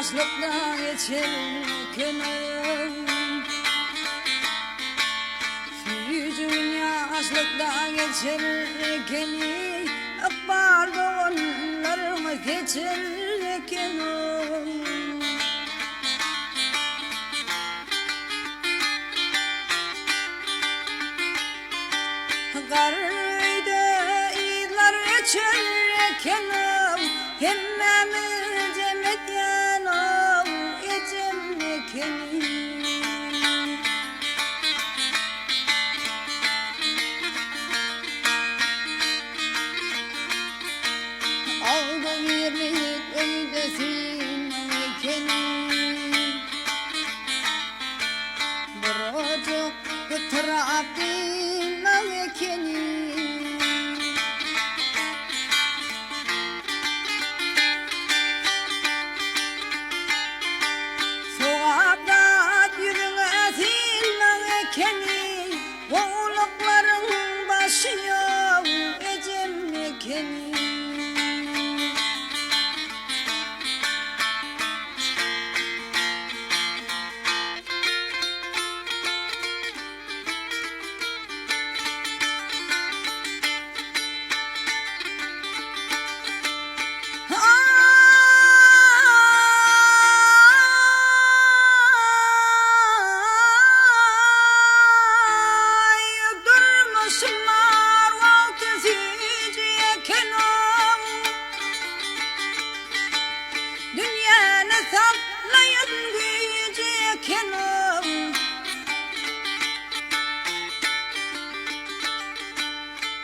yaşlıkta geçerken yüzün yaşlıkta geçerken pardonlarımı geçerken Karıydı iyler geçerken hemmemiz cemet yanım geçerken Aldı birlik öydesin eken Bırakıp kıtıraptın ekeni Soğukta yüzüne silmen ekeni Oğlukların başı yok ecem ekeni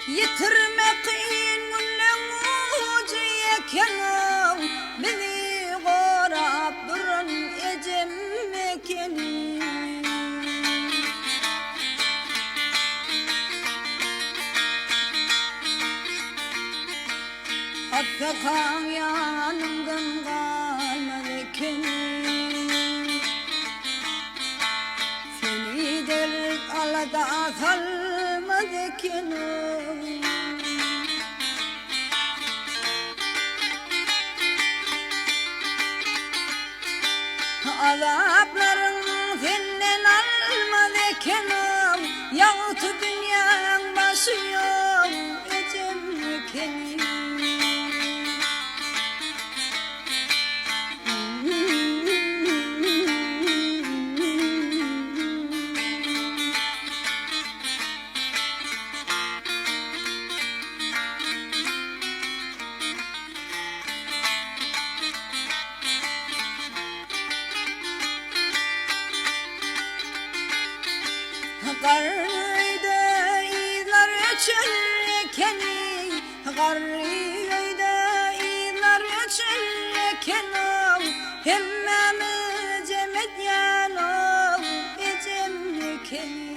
Yitirmek muciyeken beni gorab durun ecemmeken Affekan yanımdan kalmadeken Seni dert alada salmadeken Azapların senden almadeken Yahut dünyanın başı yok ecemmeken Karıydı iyler geçerken Karıydı iyler geçerken Hemmemiz cemet yanım ecemmeken